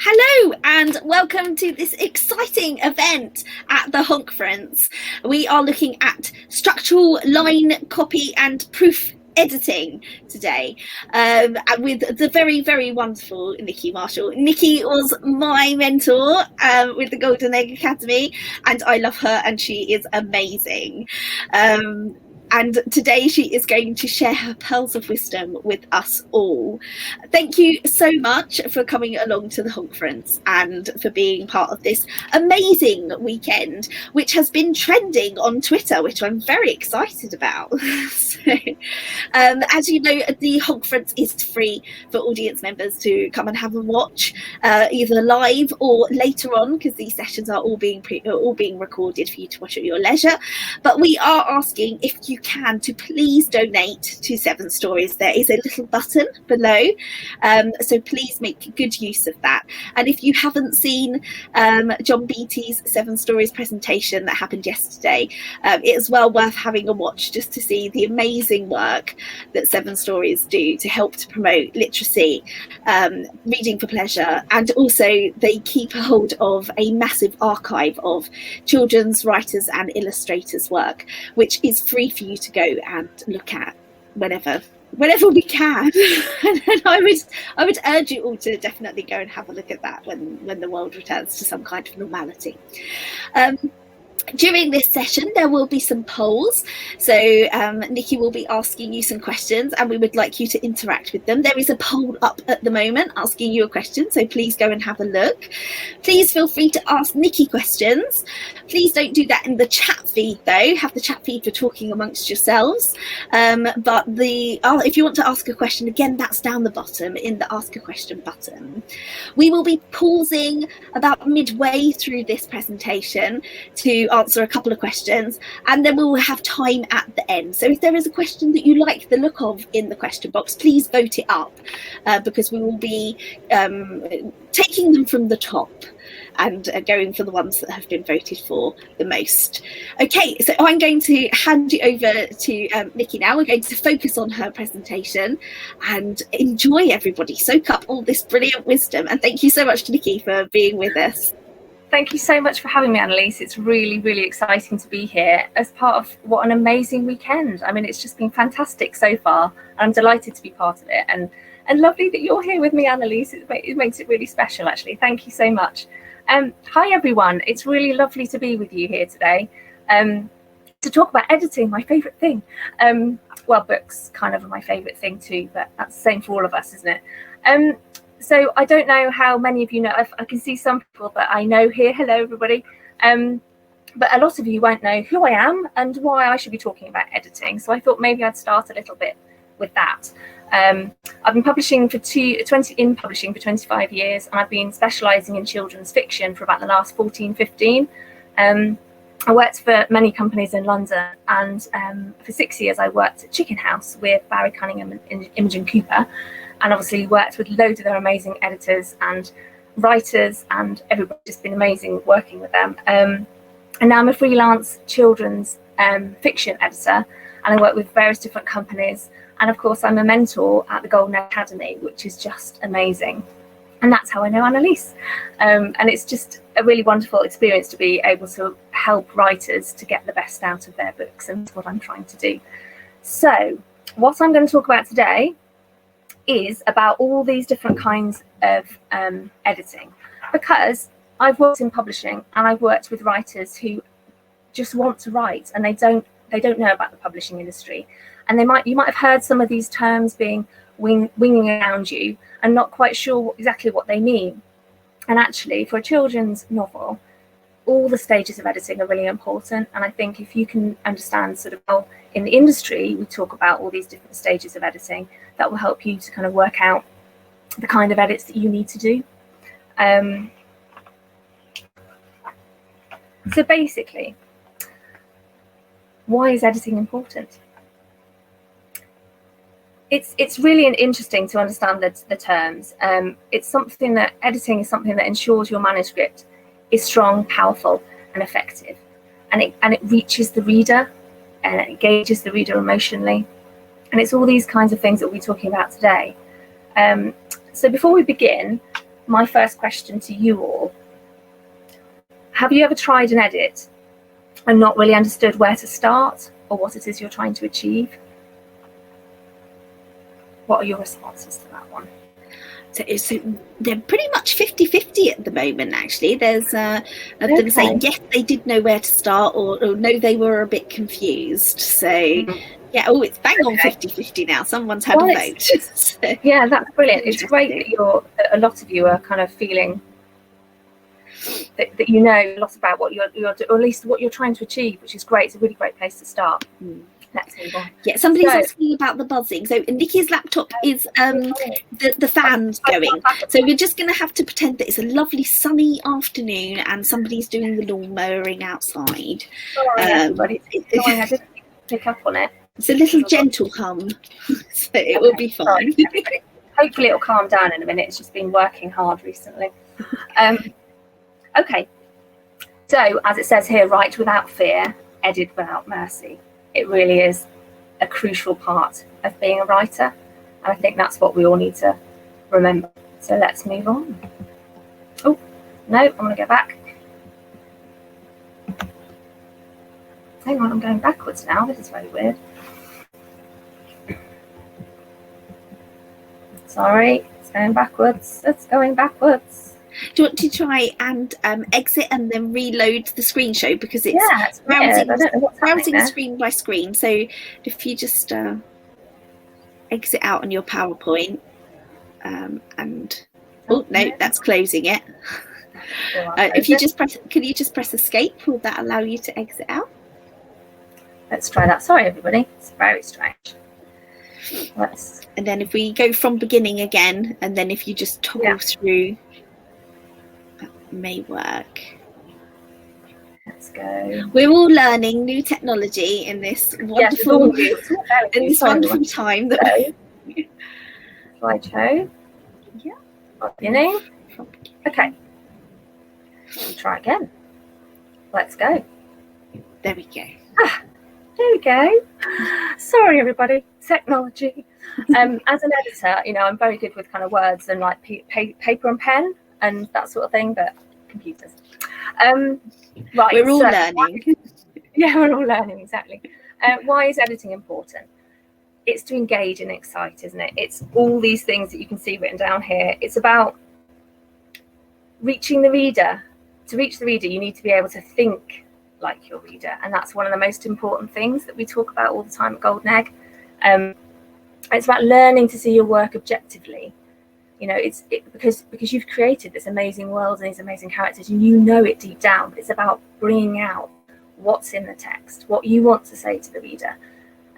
Hello and welcome to this exciting event at the Honkference. We are looking at structural line copy and proof editing today with the very, very wonderful Nicki Marshall. Nicki was my mentor with the Golden Egg Academy, and I love her and she is amazing. And today she is going to share her pearls of wisdom with us all. Thank you so much for coming along to the Honkference and for being part of this amazing weekend, which has been trending on Twitter, which I'm very excited about. As you know, the Honkference is free for audience members to come and have a watch, either live or later on, because these sessions are all being recorded for you to watch at your leisure. But we are asking if you can to please donate to Seven Stories. There is a little button below, so please make good use of that. And if you haven't seen John Beattie's Seven Stories presentation that happened yesterday, it is well worth having a watch just to see the amazing work that Seven Stories do to help to promote literacy, reading for pleasure, and also they keep a hold of a massive archive of children's writers and illustrators' work, which is free for you to go and look at whenever we can. And I would urge you all to definitely go and have a look at that when the world returns to some kind of normality. During this session, there will be some polls. So Nicki will be asking you some questions and we would like you to interact with them. There is a poll up at the moment asking you a question, so please go and have a look. Please feel free to ask Nicki questions. Please don't do that in the chat feed though. Have the chat feed for talking amongst yourselves. But if you want to ask a question, again, that's down the bottom in the Ask a Question button. We will be pausing about midway through this presentation to answer a couple of questions, and then we will have time at the end. So if there is a question that you like the look of in the question box, please vote it up, because we will be taking them from the top and going for the ones that have been voted for the most. Okay, so I'm going to hand you over to Nicki now. We're going to focus on her presentation and enjoy, everybody. Soak up all this brilliant wisdom. And thank you so much to Nicki for being with us. Thank you so much for having me, Annalise. It's really, really exciting to be here as part of what an amazing weekend. I mean, it's just been fantastic so far. I'm delighted to be part of it, and lovely that you're here with me, Annalise. It makes it really special, actually. Thank you so much. Hi, everyone. It's really lovely to be with you here today to talk about editing, my favourite thing. Well, books kind of are my favourite thing too, but that's the same for all of us, isn't it? So I don't know how many of you know, I can see some people that I know here. Hello, everybody. But a lot of you won't know who I am and why I should be talking about editing. So I thought maybe I'd start a little bit with that. I've been publishing for 25 years, and I've been specialising in children's fiction for about the last 14, 15. I worked for many companies in London, and for 6 years I worked at Chicken House with Barry Cunningham and Imogen Cooper, and obviously worked with loads of their amazing editors and writers, and everybody's just been amazing working with them. And now I'm a freelance children's fiction editor, and I work with various different companies. And of course, I'm a mentor at the Golden Egg Academy, which is just amazing. And that's how I know Annalise. And it's just a really wonderful experience to be able to help writers to get the best out of their books, and that's what I'm trying to do. So what I'm going to talk about today is about all these different kinds of editing, because I've worked in publishing and I've worked with writers who just want to write, and they don't know about the publishing industry, and you might have heard some of these terms being winging around you and not quite sure exactly what they mean. And actually, for a children's novel, all the stages of editing are really important. And I think if you can understand sort of how in the industry we talk about all these different stages of editing, that will help you to kind of work out the kind of edits that you need to do. So basically, why is editing important? It's really interesting to understand the terms. It's something that editing is something that ensures your manuscript is strong, powerful, and effective, and it reaches the reader, and it engages the reader emotionally, and it's all these kinds of things that we'll be talking about today. So before we begin, my first question to you all, have you ever tried an edit and not really understood where to start or what it is you're trying to achieve? What are your responses to that one? So they're pretty much 50-50 at the moment, actually. There's of them saying yes, they did know where to start, or no, they were a bit confused. So yeah, it's bang on 50-50 now. Someone's had a vote. So, yeah, that's brilliant. It's great that a lot of you are kind of feeling that you know a lot about what you're or at least what you're trying to achieve, which is great. It's a really great place to start. Let's move on. Yeah, somebody's asking about the buzzing. So Nicki's laptop is the fan's going. So we're just going to have to pretend that it's a lovely sunny afternoon and somebody's doing the lawn mowing outside. Sorry, everybody. I didn't pick up on it. It's a little gentle hum, so it will be fine. Hopefully it'll calm down in a minute. It's just been working hard recently. Okay. So as it says here, write without fear, edit without mercy. It really is a crucial part of being a writer. And I think that's what we all need to remember. So let's move on. Oh, no, I'm going to go back. Hang on, I'm going backwards now. This is very weird. Sorry, it's going backwards. It's going backwards. Do you want to try and exit and then reload the screen show, because it's browsing screen by screen. So if you just exit out on your PowerPoint and no, that's closing it. If you just press, can you just press escape? Will that allow you to exit out? Let's try that. Sorry, everybody. It's very strange. And then if we go from beginning again, and then if you just toggle through. May work. Let's go. We're all learning new technology in this wonderful time. Slideshow. Yeah. Beginning. Okay. We'll try again. Let's go. There we go. There we go. Sorry, everybody. Technology. As an editor, I'm very good with kind of words and like paper and pen and that sort of thing, but computers. Right, we're all learning. Yeah, we're all learning, exactly. Why is editing important? It's to engage and excite, isn't it? It's all these things that you can see written down here. It's about reaching the reader. To reach the reader, you need to be able to think like your reader, and that's one of the most important things that we talk about all the time at Golden Egg. It's about learning to see your work objectively. Because you've created this amazing world and these amazing characters, and you know it deep down, but it's about bringing out what's in the text, what you want to say to the reader,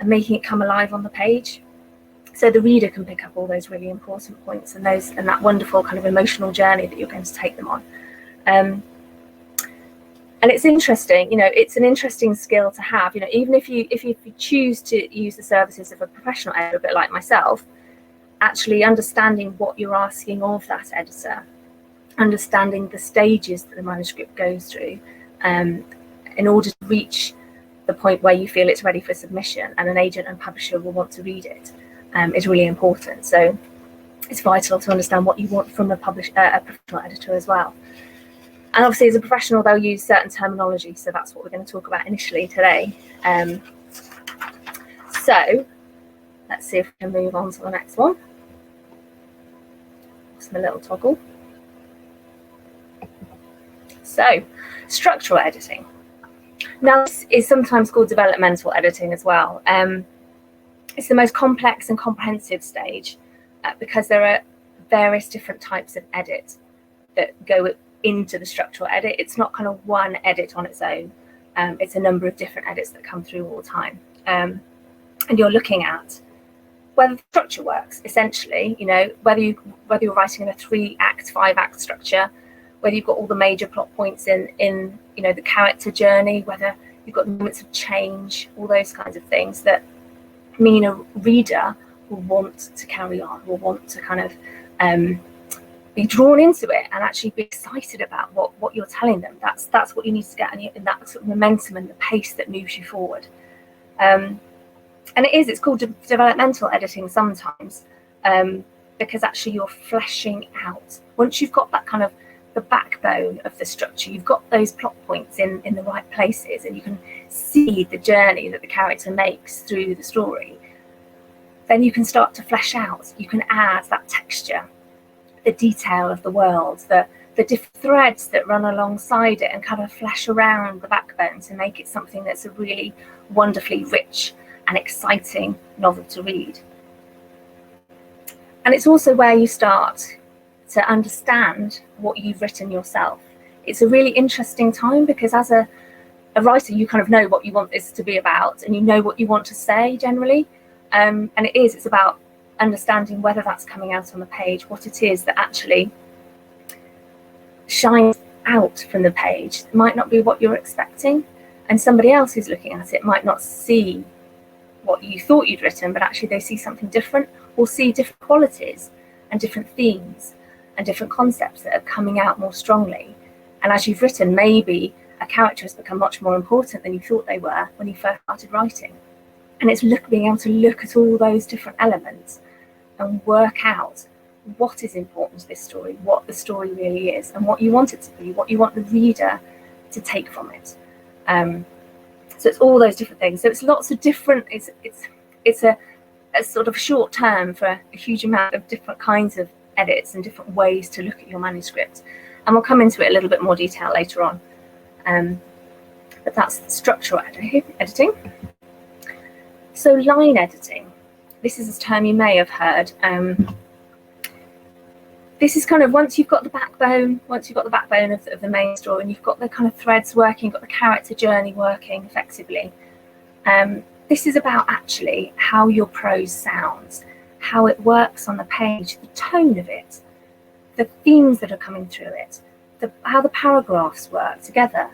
and making it come alive on the page, so the reader can pick up all those really important points and that wonderful kind of emotional journey that you're going to take them on. And it's interesting, it's an interesting skill to have. Even if you choose to use the services of a professional editor, a bit like myself. Actually understanding what you're asking of that editor, understanding the stages that the manuscript goes through in order to reach the point where you feel it's ready for submission and an agent and publisher will want to read it is really important. So it's vital to understand what you want from a professional editor as well. And obviously as a professional, they'll use certain terminology. So that's what we're going to talk about initially today. So let's see if we can move on to the next one. My little toggle. So, structural editing. Now, this is sometimes called developmental editing as well. It's the most complex and comprehensive stage because there are various different types of edit that go into the structural edit. It's not kind of one edit on its own. It's a number of different edits that come through all the time. And you're looking at whether the structure works, essentially, whether you're writing in a 3-act, 5-act structure, whether you've got all the major plot points in the character journey, whether you've got moments of change, all those kinds of things that mean a reader will want to carry on, will want to kind of be drawn into it and actually be excited about what you're telling them. That's what you need to get in that sort of momentum and the pace that moves you forward. And it's called developmental editing sometimes, because actually you're fleshing out once you've got that kind of the backbone of the structure, you've got those plot points in the right places, and you can see the journey that the character makes through the story, then you can start to flesh out. You can add that texture, the detail of the world, the different threads that run alongside it, and kind of flesh around the backbone to make it something that's a really wonderfully rich and exciting novel to read. And it's also where you start to understand what you've written yourself. It's a really interesting time, because as a writer, you kind of know what you want this to be about, and you know what you want to say generally. And it's about understanding whether that's coming out on the page, what it is that actually shines out from the page. It might not be what you're expecting, and somebody else who's looking at it might not see what you thought you'd written, but actually they see something different, or see different qualities and different themes and different concepts that are coming out more strongly. And as you've written, maybe a character has become much more important than you thought they were when you first started writing. And it's being able to look at all those different elements and work out what is important to this story, what the story really is, and what you want it to be, what you want the reader to take from it. So it's all those different things. So it's lots of different, it's a sort of short term for a huge amount of different kinds of edits and different ways to look at your manuscript. And we'll come into it a little bit more detail later on. But that's structural editing. So line editing, this is a term you may have heard. This is kind of once you've got the backbone of the main story, and you've got the kind of threads working, got the character journey working effectively. This is about actually how your prose sounds, how it works on the page, the tone of it, the themes that are coming through it, how the paragraphs work together.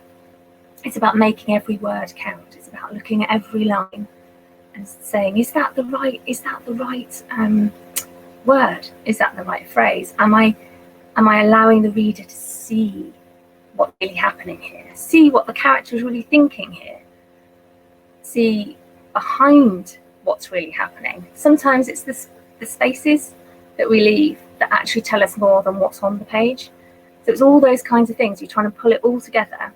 It's about making every word count. It's about looking at every line and saying, is that the right word? Is that the right phrase? Am I allowing the reader to see what's really happening here? See what the character is really thinking here? See behind what's really happening. Sometimes it's the spaces that we leave that actually tell us more than what's on the page. So it's all those kinds of things. You're trying to pull it all together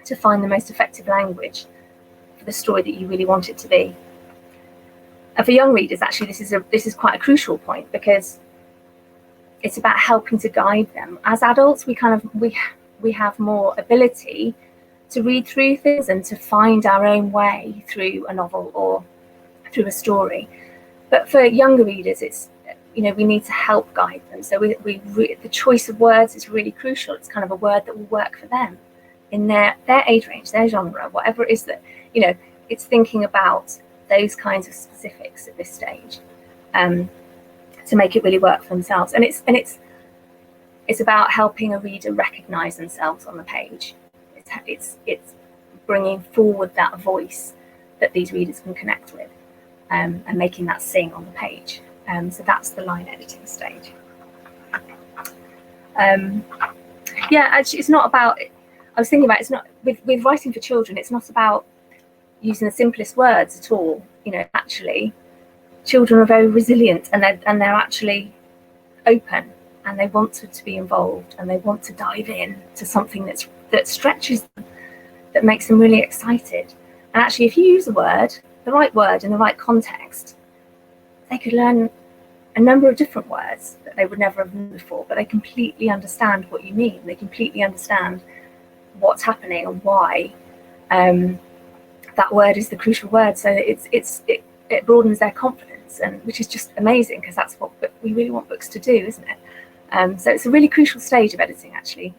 to find the most effective language for the story that you really want it to be. And for young readers, actually, this is quite a crucial point, because it's about helping to guide them. As adults, we have more ability to read through things and to find our own way through a novel or through a story. But for younger readers, it's, we need to help guide them. So the choice of words is really crucial. It's kind of a word that will work for them in their age range, their genre, whatever it is that, it's thinking about those kinds of specifics at this stage, to make it really work for themselves. And it's about helping a reader recognize themselves on the page. It's bringing forward that voice that these readers can connect with, and making that sing on the page. So that's the line editing stage. Actually, it's not about. I was thinking about, it's not with writing for children. It's not about using the simplest words at all. Actually, children are very resilient, and they're actually open, and they want to be involved, and they want to dive in to something that stretches them, that makes them really excited. And actually, if you use the right word in the right context, they could learn a number of different words that they would never have known before, but they completely understand what you mean. They completely understand what's happening and why that word is the crucial word. So it broadens their confidence, and which is just amazing, because that's what we really want books to do, isn't it? So it's a really crucial stage of editing, actually.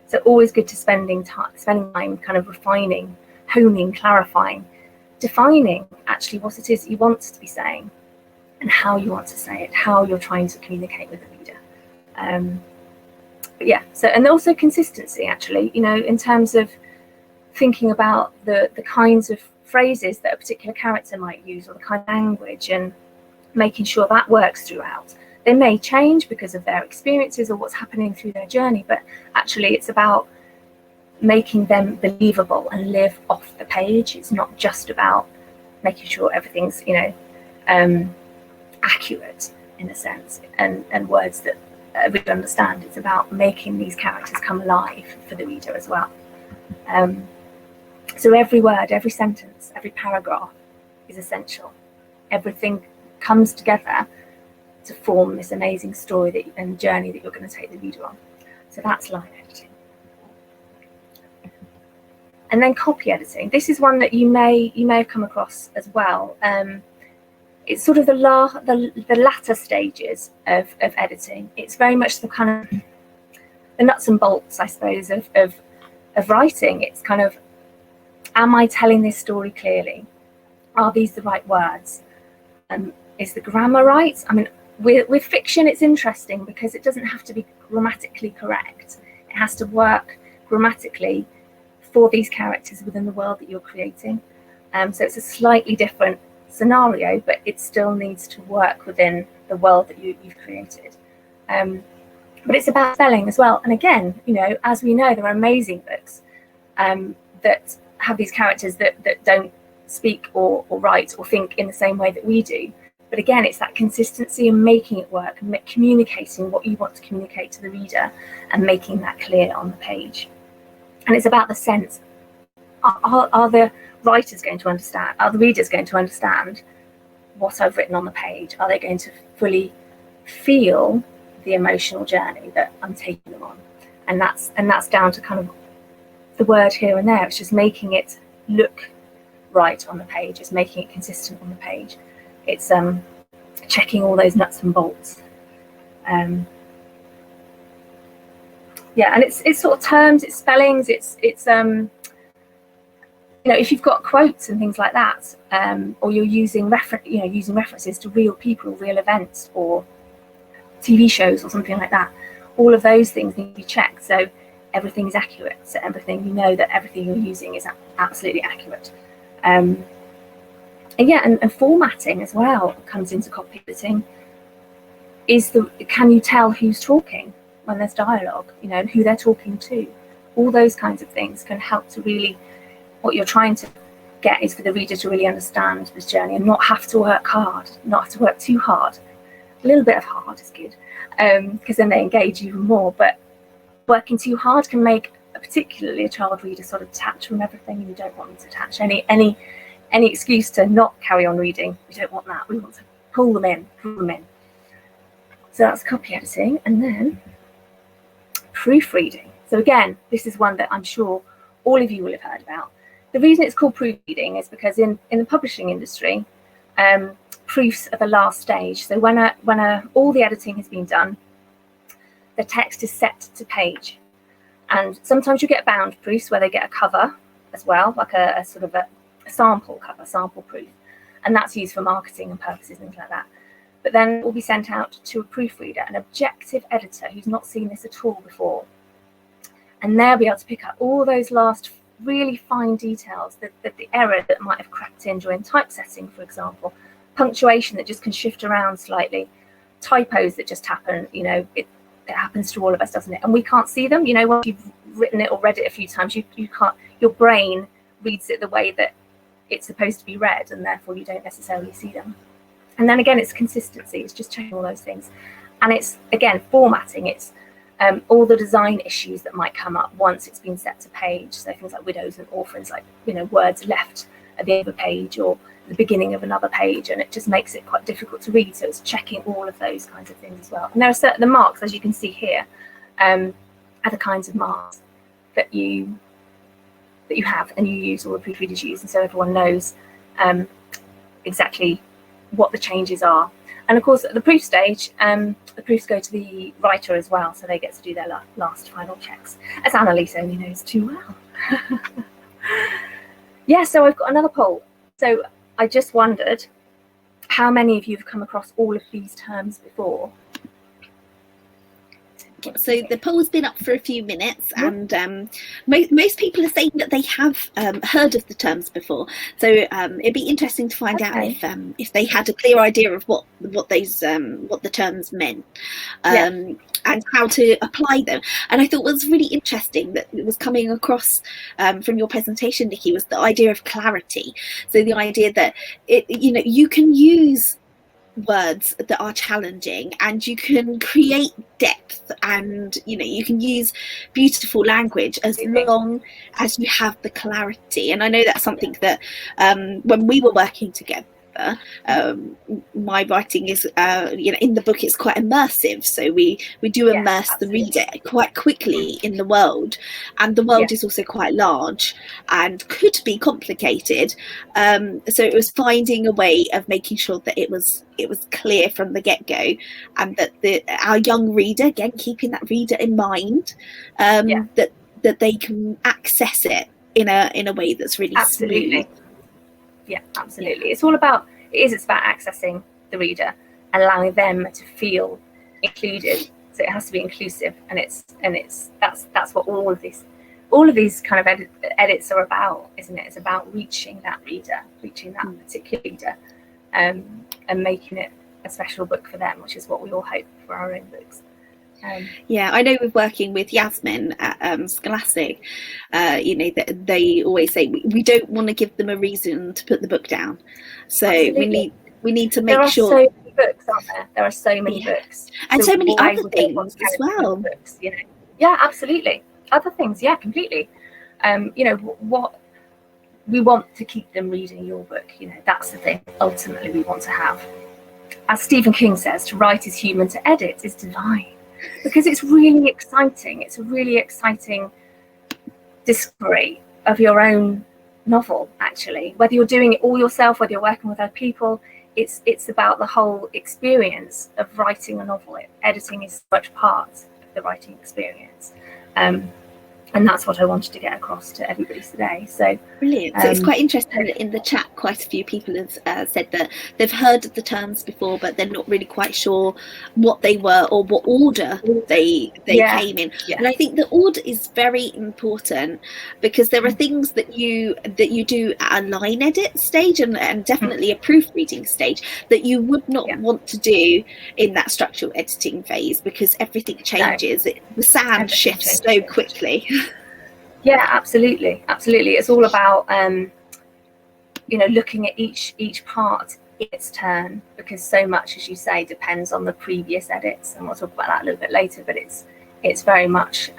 So always good to spending time kind of refining, honing, clarifying, defining actually what it is that you want to be saying, and how you want to say it, how you're trying to communicate with the reader. But yeah, so, and also consistency, actually, in terms of thinking about the kinds of phrases that a particular character might use, or the kind of language, and making sure that works throughout. They may change because of their experiences or what's happening through their journey, but actually it's about making them believable and live off the page. It's not just about making sure everything's, accurate in a sense, and words that reader understand. It's about making these characters come alive for the reader as well. So every word, every sentence, every paragraph is essential. Everything comes together to form this amazing story and journey that you're going to take the reader on. So that's line editing. And then copy editing. This is one that you may have come across as well. It's sort of the latter stages of editing. It's very much the kind of the nuts and bolts, I suppose, of writing. It's kind of, am I telling this story clearly? Are these the right words? Is the grammar right? I mean, with fiction, it's interesting because it doesn't have to be grammatically correct. It has to work grammatically for these characters within the world that you're creating. So it's a slightly different scenario, but it still needs to work within the world that you've created. But it's about spelling as well. And again, you know, as we know, there are amazing books that have these characters that don't speak or write or think in the same way that we do. But again, it's that consistency and making it work and communicating what you want to communicate to the reader and making that clear on the page. And it's about the sense. Are the writers going to understand? Are the readers going to understand what I've written on the page? Are they going to fully feel the emotional journey that I'm taking them on? And that's down to kind of the word here and there. It's just making it look right on the page. It's making it consistent on the page. It's checking all those nuts and bolts. Yeah, and it's sort of terms, it's spellings, it's you know, if you've got quotes and things like that, or you're using references to real people, real events, or TV shows or something like that, all of those things need to be checked. So everything is accurate. So everything, you know that everything you're using is absolutely accurate. And yeah, and formatting as well comes into copy editing. Can you tell who's talking when there's dialogue, you know, and who they're talking to? All those kinds of things can help to really, what you're trying to get is for the reader to really understand this journey and not have to work hard, not have to work too hard. A little bit of hard is good, because then they engage even more. But working too hard can make particularly a child reader sort of detach from everything, and you don't want them to detach. Any excuse to not carry on reading, we don't want that. We want to pull them in. So that's copy editing. And then proofreading. So again, this is one that I'm sure all of you will have heard about. The reason it's called proofreading is because in the publishing industry, proofs are the last stage. So when all the editing has been done, the text is set to page. And sometimes you get bound proofs where they get a cover as well, like a sort of a sample cover, sample proof. And that's used for marketing and purposes, things like that. But then it will be sent out to a proofreader, an objective editor who's not seen this at all before. And they'll be able to pick up all those last really fine details, the error that might have crept in during typesetting, for example, punctuation that just can shift around slightly, typos that just happen, you know, it happens to all of us, doesn't it? And we can't see them, you know, once you've written it or read it a few times, you can't, your brain reads it the way that it's supposed to be read, and therefore you don't necessarily see them. And then again, it's consistency, it's just checking all those things. And it's, again, formatting, it's all the design issues that might come up once it's been set to page. So things like widows and orphans, like, you know, words left at the end of a page or the beginning of another page, and it just makes it quite difficult to read. So it's checking all of those kinds of things as well. And there are the marks, as you can see here, are the kinds of marks that you have and you use, or the proofreaders use, and so everyone knows exactly what the changes are. And of course, at the proof stage, the proofs go to the writer as well, so they get to do their last final checks, as Annalise only knows too well. Yeah, so I've got another poll. So I just wondered how many of you have come across all of these terms before? So the poll's been up for a few minutes, and most people are saying that they have heard of the terms before. So it'd be interesting to find out if they had a clear idea of what the terms meant, and how to apply them. And I thought what was really interesting that it was coming across from your presentation, Nicki, was the idea of clarity. So the idea that you can use words that are challenging, and you can create depth, and you can use beautiful language as long as you have the clarity. And I know that's something that when we were working together, my writing is in the book it's quite immersive, so we do immerse the reader quite quickly in the world, and the world is also quite large and could be complicated, so it was finding a way of making sure that it was clear from the get-go, and that our young reader, again keeping that reader in mind, that they can access it in a way that's really smooth. Yeah, absolutely. It's about accessing the reader and allowing them to feel included. So it has to be inclusive, and that's what all of these kind of edits are about, isn't it? It's about reaching that reader, reaching that particular reader, and making it a special book for them, which is what we all hope for our own books. I know we're working with Yasmin at Scholastic, that they always say we don't want to give them a reason to put the book down, so we need to make sure. There are so many books, aren't there? There are so many books, and so many other things as well. Books, Yeah, absolutely. Other things, completely. What we want to keep them reading your book. That's the thing. Ultimately, we want to have, as Stephen King says, to write is human, to edit is divine. Because it's really exciting. It's a really exciting discovery of your own novel, actually. Whether you're doing it all yourself, whether you're working with other people, it's about the whole experience of writing a novel. Editing is such part of the writing experience. And that's what I wanted to get across to everybody today. So brilliant. So it's quite interesting that in the chat, quite a few people have said that they've heard of the terms before, but they're not really quite sure what they were or what order they came in. Yeah. And I think the order is very important, because there are things that you do at a line edit stage and definitely a proofreading stage that you would not want to do in that structural editing phase, because everything changes. The sand shifts so quickly. Yeah, absolutely. It's all about looking at each part in its turn, because so much, as you say, depends on the previous edits, and we'll talk about that a little bit later. But it's very much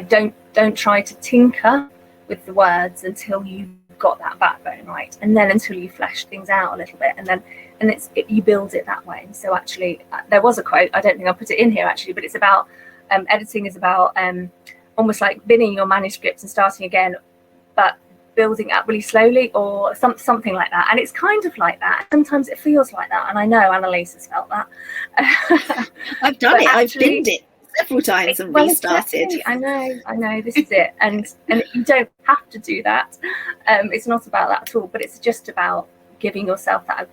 don't try to tinker with the words until you've got that backbone right, and then until you flesh things out a little bit, and you build it that way. So actually, there was a quote, I don't think I put it in here actually, but it's about editing is about almost like binning your manuscripts and starting again, but building up really slowly, or something like that. And it's kind of like that. Sometimes it feels like that, and I know Annalise has felt that. I've done it. I've binned it several times and restarted. Exactly. I know. This is it, and you don't have to do that. It's not about that at all. But it's just about giving yourself that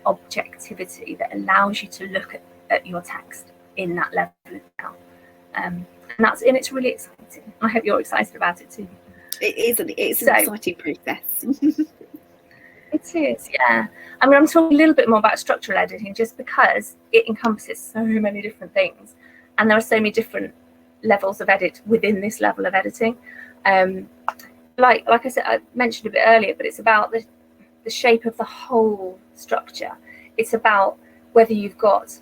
objectivity that allows you to look at your text in that level now. And it's really exciting. I hope you're excited about it too. It's an exciting process. It is, yeah. I mean, I'm talking a little bit more about structural editing just because it encompasses so many different things, and there are so many different levels of edit within this level of editing. Like I said, I mentioned a bit earlier, but it's about the shape of the whole structure. It's about whether you've got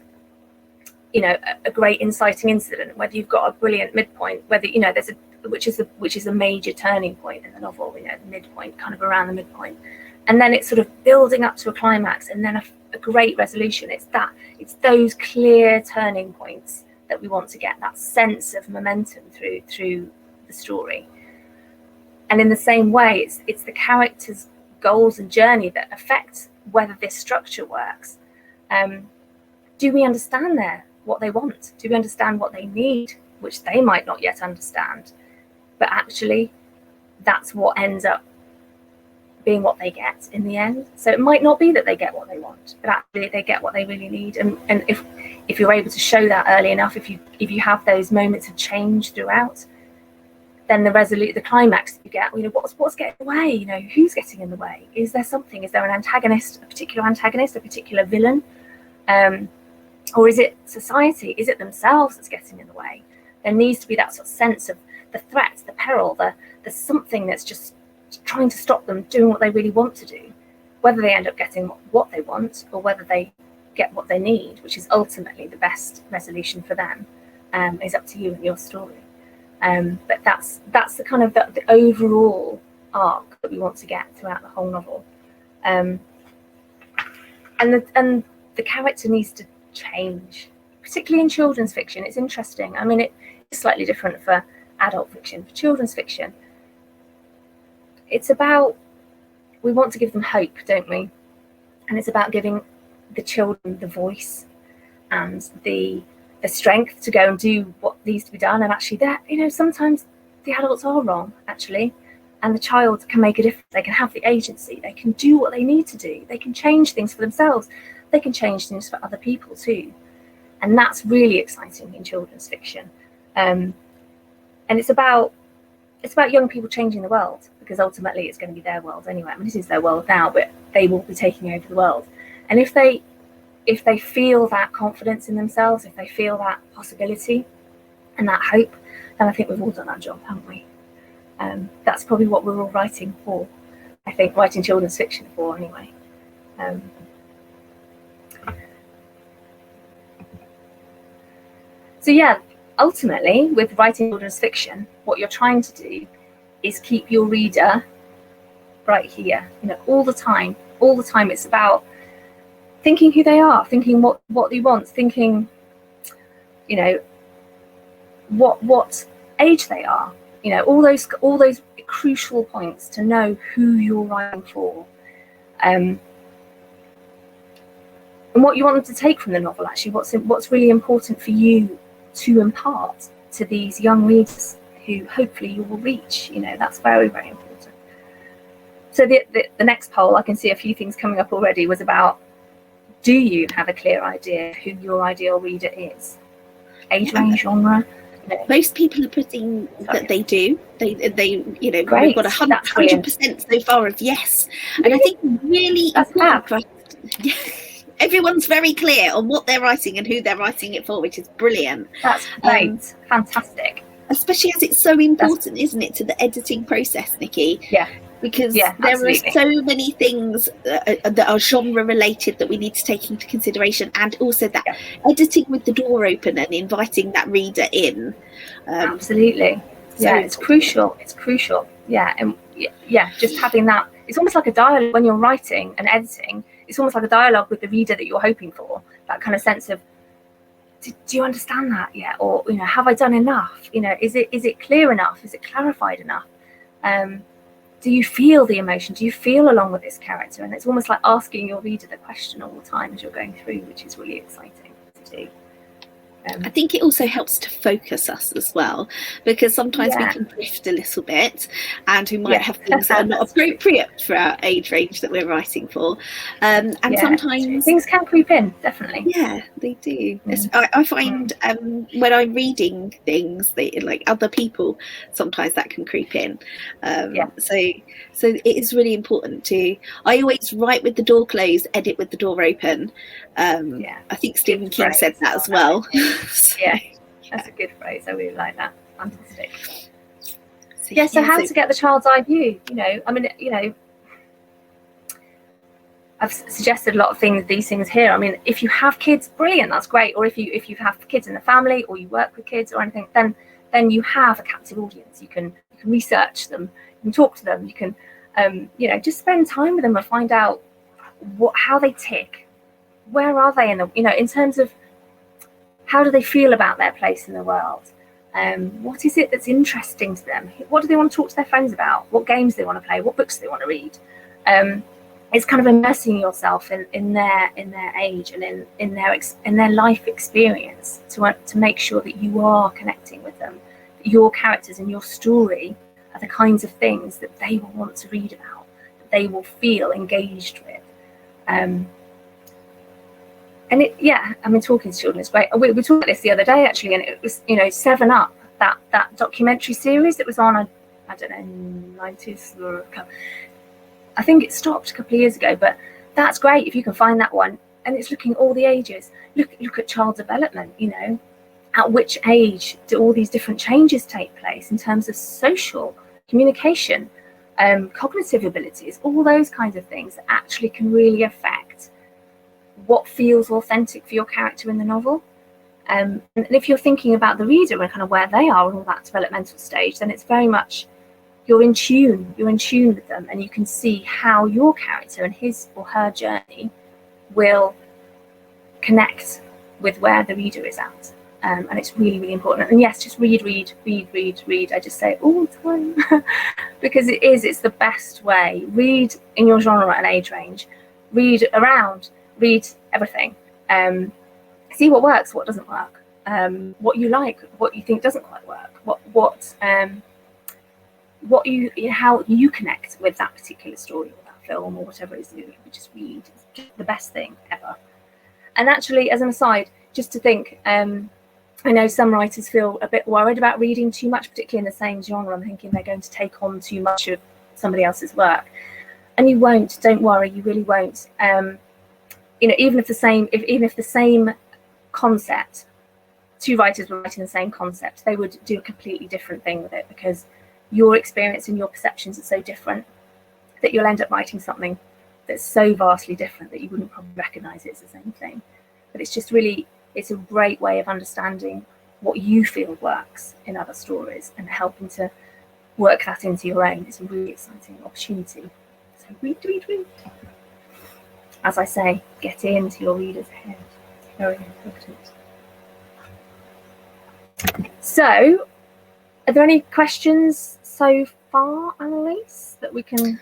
a great inciting incident, whether you've got a brilliant midpoint, whether there's which is a major turning point in the novel, the midpoint, kind of around the midpoint, and then it's sort of building up to a climax, and then a great resolution. It's those clear turning points that we want to get, that sense of momentum through the story. And in the same way, it's the characters' goals and journey that affect whether this structure works. Do we understand what they want? Do we understand what they need, which they might not yet understand? But actually, that's what ends up being what they get in the end. So it might not be that they get what they want, but actually they get what they really need. And if you're able to show that early enough, if you have those moments of change throughout, then the climax you get, what's getting in the way? Who's getting in the way? Is there something? Is there an antagonist, a particular villain? Or is it society? Is it themselves that's getting in the way? There needs to be that sort of sense of the threat, the peril, the something that's just trying to stop them doing what they really want to do, whether they end up getting what they want or whether they get what they need, which is ultimately the best resolution for them, is up to you and your story. But that's the kind of the overall arc that we want to get throughout the whole novel. And the character needs to change, particularly in children's fiction. It's interesting. I mean, it's slightly different for adult fiction. For children's fiction, it's about, we want to give them hope, don't we? And it's about giving the children the voice and the strength to go and do what needs to be done. And actually, that, you know, sometimes the adults are wrong, actually, and the child can make a difference. They can have the agency. They can do what they need to do. They can change things for themselves. They can change things for other people too. And that's really exciting in children's fiction. And it's about young people changing the world, because ultimately it's going to be their world anyway. I mean, this is their world now, but they will be taking over the world. And if they feel that confidence in themselves, if they feel that possibility and that hope, then I think we've all done our job, haven't we? That's probably what we're all writing for. I think writing children's fiction for, anyway. So yeah, ultimately, with writing children's fiction, what you're trying to do is keep your reader right here. You know, all the time. It's about thinking who they are, thinking what they want, thinking, you know, what age they are. You know, all those crucial points to know who you're writing for, and what you want them to take from the novel. Actually, what's really important for you to impart to these young readers who hopefully you will reach. You know, that's very, very important. So the next poll, I can see a few things coming up already, was about, do you have a clear idea who your ideal reader is? Age range, genre? Most people are putting that they do. They you know, Great. We've got 100% so far of yes. And I think really important for us, everyone's very clear on what they're writing and who they're writing it for, which is brilliant. That's great. Fantastic. Especially as it's so important, isn't it, to the editing process, Nicki? Yeah. Because there absolutely. Are so many things that are genre related that we need to take into consideration, and also that editing with the door open and inviting that reader in. Absolutely. Yeah, it's crucial. It's crucial. Yeah, and just having that. It's almost like a dialogue when you're writing and editing. It's almost like a dialogue with the reader that you're hoping for. That kind of sense of, do you understand that yet? Or, you know, have I done enough? You know, is it clear enough? Is it clarified enough? Do you feel the emotion? Do you feel along with this character? And it's almost like asking your reader the question all the time as you're going through, which is really exciting to do. I think it also helps to focus us as well, because sometimes we can drift a little bit, and we might have things that are not appropriate for our age range that we're writing for. And sometimes things can creep in, definitely. Yeah, they do. I find when I'm reading things, like other people, sometimes that can creep in. So it is really important to. I always write with the door closed, edit with the door open. I think Stephen King said that as well. That's a good phrase. I really like that. Fantastic. So how to get the child's eye view? You know, I mean, you know, I've suggested a lot of these things here. I mean, if you have kids, brilliant, that's great. Or if you have kids in the family, or you work with kids or anything, then you have a captive audience. You can research them, you can talk to them, you can you know, just spend time with them and find out how they tick. Where are they in the, you know, in terms of how do they feel about their place in the world? What is it that's interesting to them? What do they want to talk to their friends about? What games they want to play? What books they want to read? It's kind of immersing yourself in their age and in their life experience to make sure that you are connecting with them. That your characters and your story are the kinds of things that they will want to read about, that they will feel engaged with. And I mean, talking to children is great. We talked about this the other day, actually, and it was, you know, 7 Up, that documentary series that was on, I don't know, 90s, or I think it stopped a couple of years ago, but that's great if you can find that one. And it's looking at all the ages. Look at child development, you know, at which age do all these different changes take place in terms of social communication, cognitive abilities, all those kinds of things that actually can really affect what feels authentic for your character in the novel. And if you're thinking about the reader and kind of where they are in all that developmental stage, then it's very much you're in tune with them, and you can see how your character and his or her journey will connect with where the reader is at. And it's really, really important. And yes, just read. I just say it all the time because it's the best way. Read in your genre and age range, read around, read everything. See what works, what doesn't work, what you like, what you think doesn't quite work, how you connect with that particular story or that film or whatever it is you just read. It's just the best thing ever. And actually, as an aside, just to think, I know some writers feel a bit worried about reading too much, particularly in the same genre, and thinking they're going to take on too much of somebody else's work. And you won't. Don't worry, you really won't. Even if the same concept, two writers were writing the same concept, they would do a completely different thing with it, because your experience and your perceptions are so different that you'll end up writing something that's so vastly different that you wouldn't probably recognize it as the same thing. But it's just really, it's a great way of understanding what you feel works in other stories and helping to work that into your own. It's a really exciting opportunity. So read. As I say, get into your reader's head. It's very important. So, are there any questions so far, Annalise, that we can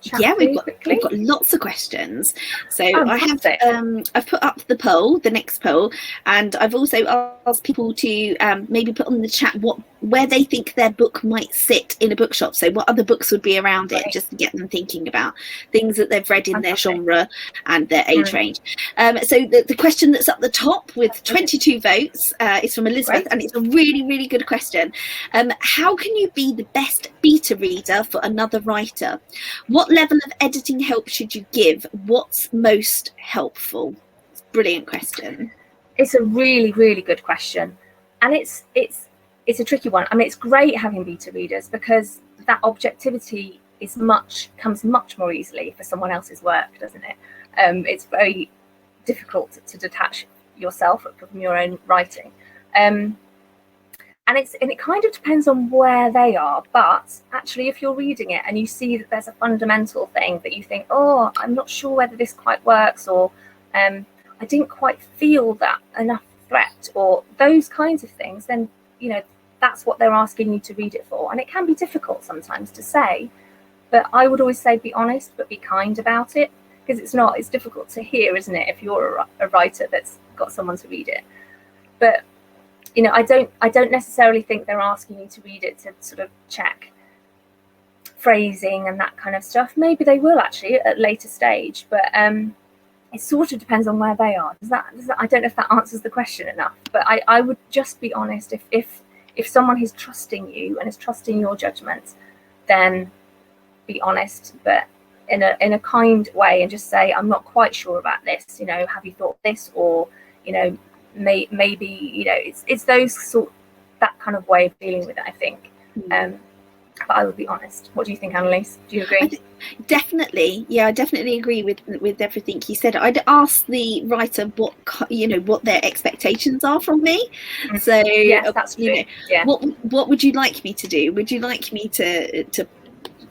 chat we've quickly? got lots of questions. So Fantastic. I've put up the next poll, and I've also asked people to maybe put on the chat where they think their book might sit in a bookshop. So what other books would be around it, just to get them thinking about things that they've read in their genre and their age range. So the question that's up the top with 22 votes is from Elizabeth, and it's a really, really good question. How can you be the best beta reader for another writer? What level of editing help should you give? What's most helpful? It's a brilliant question. It's a really, really good question, and it's a tricky one. I mean, it's great having beta readers because that objectivity comes much more easily for someone else's work, doesn't it? It's very difficult to detach yourself from your own writing, and it kind of depends on where they are. But actually, if you're reading it and you see that there's a fundamental thing that you think, oh, I'm not sure whether this quite works, or I didn't quite feel that enough threat, or those kinds of things, then that's what they're asking you to read it for. And it can be difficult sometimes to say, but I would always say be honest, but be kind about it, because it's difficult to hear, isn't it, if you're a writer that's got someone to read it. But I don't necessarily think they're asking you to read it to sort of check phrasing and that kind of stuff. Maybe they will actually at a later stage, but it sort of depends on where they are. Does that I don't know if that answers the question enough, but I would just be honest. If someone is trusting you and is trusting your judgment, then be honest, but in a kind way, and just say, I'm not quite sure about this. Have you thought this? Or maybe it's that kind of way of dealing with it, I think. But I would be honest. What do you think, Annalise? Do you agree? Definitely, yeah, I definitely agree with everything you said. I'd ask the writer what their expectations are from me. So yes, that's true. Yeah. What would you like me to do? Would you like me to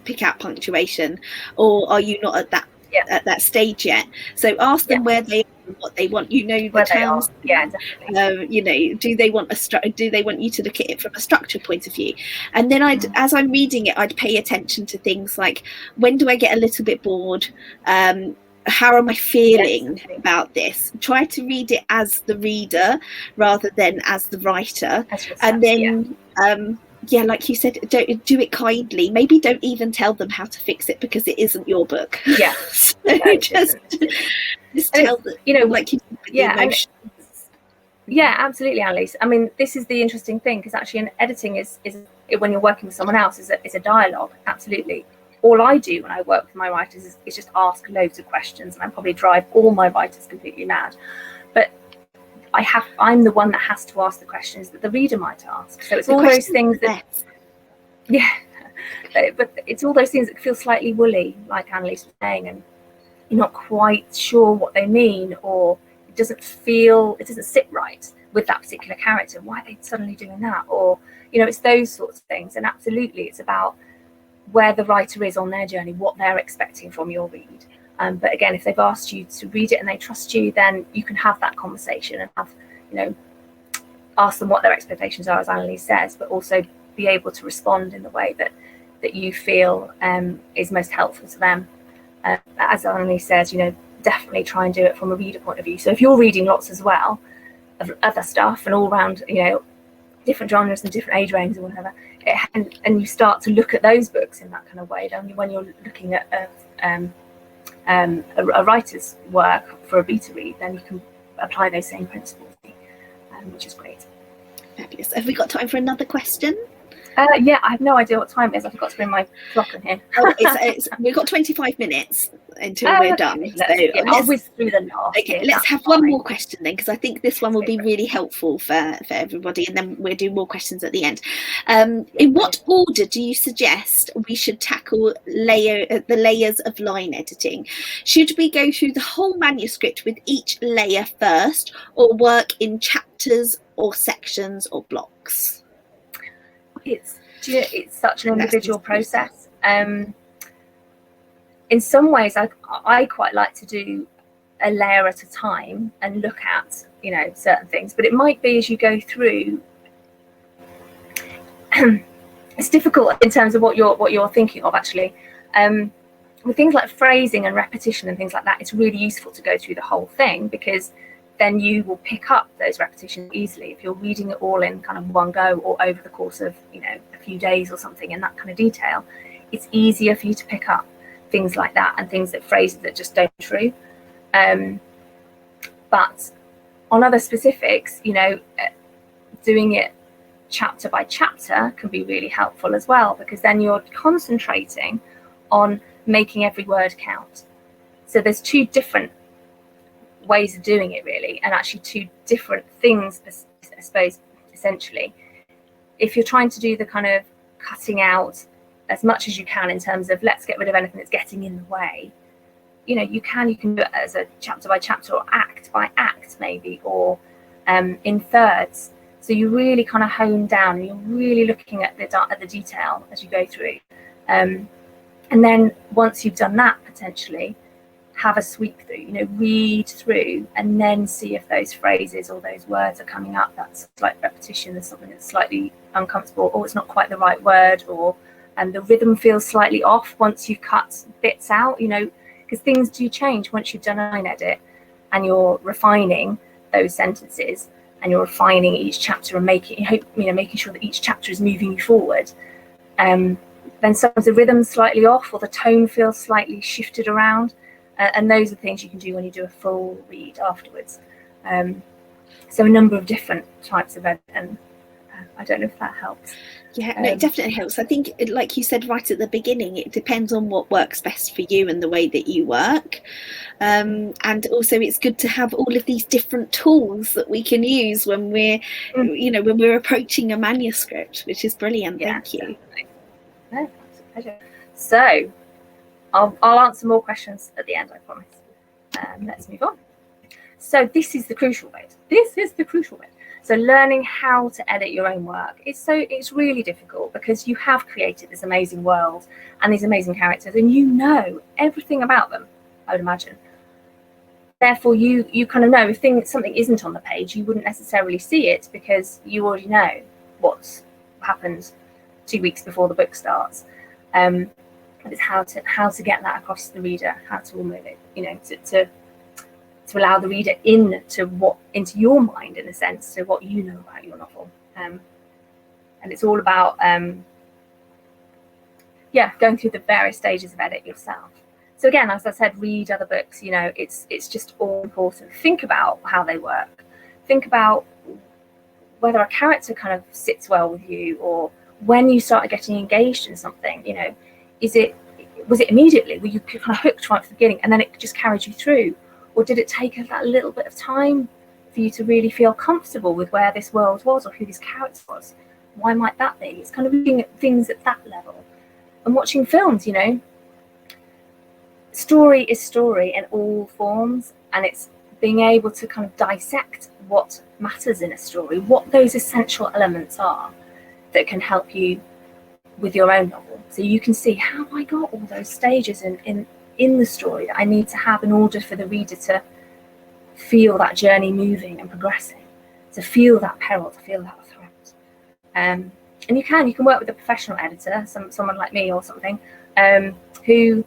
pick out punctuation, or are you not at that stage yet? So ask them where they are and what they want. The terms. Yeah, definitely. Do they want do they want you to look at it from a structure point of view? And then as I'm reading it, I'd pay attention to things like, when do I get a little bit bored? How am I feeling about this? Try to read it as the reader rather than as the writer. And then like you said, don't do it kindly. Maybe don't even tell them how to fix it, because it isn't your book. Yeah. So just tell them, like you said, emotion. Yeah, absolutely, Annalise. I mean, this is the interesting thing, because actually in editing is when you're working with someone else, is a dialogue. Absolutely. All I do when I work with my writers is just ask loads of questions, and I probably drive all my writers completely mad. But I'm the one that has to ask the questions that the reader might ask. So it's all those things that, but it's all those things that feel slightly woolly, like Annalise was saying. And you're not quite sure what they mean, or it doesn't sit right with that particular character. Why are they suddenly doing that? Or, it's those sorts of things. And absolutely, it's about where the writer is on their journey, what they're expecting from your read. But again, if they've asked you to read it and they trust you, then you can have that conversation and have, ask them what their expectations are, as Annalise says, but also be able to respond in the way that you feel is most helpful to them. As Annalise says, definitely try and do it from a reader point of view. So if you're reading lots as well of other stuff and all around, different genres and different age ranges or whatever, and you start to look at those books in that kind of way, then when you're looking at a writer's work for a beta read, then you can apply those same principles, which is great. Fabulous. Have we got time for another question? Yeah, I have no idea what time it is. I forgot to bring my clock in here. We've got 25 minutes until we're done. I'll whiz through the last. Okay, let's have one more question then, because I think this one will be really helpful for everybody, and then we'll do more questions at the end. In what order do you suggest we should tackle the layers of line editing? Should we go through the whole manuscript with each layer first, or work in chapters or sections or blocks? It's such an individual process. In some ways, I quite like to do a layer at a time and look at certain things, but it might be as you go through. It's difficult in terms of what you're thinking of, actually. With things like phrasing and repetition and things like that, it's really useful to go through the whole thing, because then you will pick up those repetitions easily. If you're reading it all in kind of one go or over the course of a few days or something in that kind of detail, it's easier for you to pick up things like that and phrases that just don't be true. But on other specifics, doing it chapter by chapter can be really helpful as well, because then you're concentrating on making every word count. So there's two different ways of doing it, really, and actually two different things, I suppose, essentially. If you're trying to do the kind of cutting out as much as you can in terms of let's get rid of anything that's getting in the way, you can do it as a chapter by chapter or act by act maybe, or in thirds. So you really kind of hone down and you're really looking at the detail as you go through. And then once you've done that, potentially have a sweep through, read through, and then see if those phrases or those words are coming up. That's slight repetition, there's something that's slightly uncomfortable, or it's not quite the right word, or the rhythm feels slightly off once you've cut bits out, because things do change once you've done a line edit and you're refining those sentences and you're refining each chapter and making sure that each chapter is moving you forward. Then sometimes the rhythm's slightly off or the tone feels slightly shifted around. And those are things you can do when you do a full read afterwards. So a number of different types of edit, and I don't know if that helps. Yeah, no, it definitely helps. I think, like you said right at the beginning, it depends on what works best for you and the way that you work. And also it's good to have all of these different tools that we can use when we're, when we're approaching a manuscript, which is brilliant. Yeah, thank you. Definitely. No, it's a pleasure. So I'll answer more questions at the end, I promise. Let's move on. So this is the crucial bit. So learning how to edit your own work. It's really difficult, because you have created this amazing world and these amazing characters, and you know everything about them, I would imagine. Therefore, you kind of know if something isn't on the page, you wouldn't necessarily see it, because you already know what's happened 2 weeks before the book starts. It's how to get that across to the reader, how to move it, to allow the reader into your mind, in a sense, to what you know about your novel. And it's all about going through the various stages of edit yourself. So again, as I said, read other books. It's just all important. Think about how they work. Think about whether a character kind of sits well with you, or when you start getting engaged in something, was it immediately? Were you kind of hooked right from the beginning and then it just carried you through? Or did it take that little bit of time for you to really feel comfortable with where this world was or who this character was? Why might that be? It's kind of looking at things at that level. And watching films, story is story in all forms, and it's being able to kind of dissect what matters in a story, what those essential elements are that can help you with your own novel. So you can see, how have I got all those stages in the story that I need to have in order for the reader to feel that journey moving and progressing, to feel that peril, to feel that threat. And you can work with a professional editor, someone like me or something, who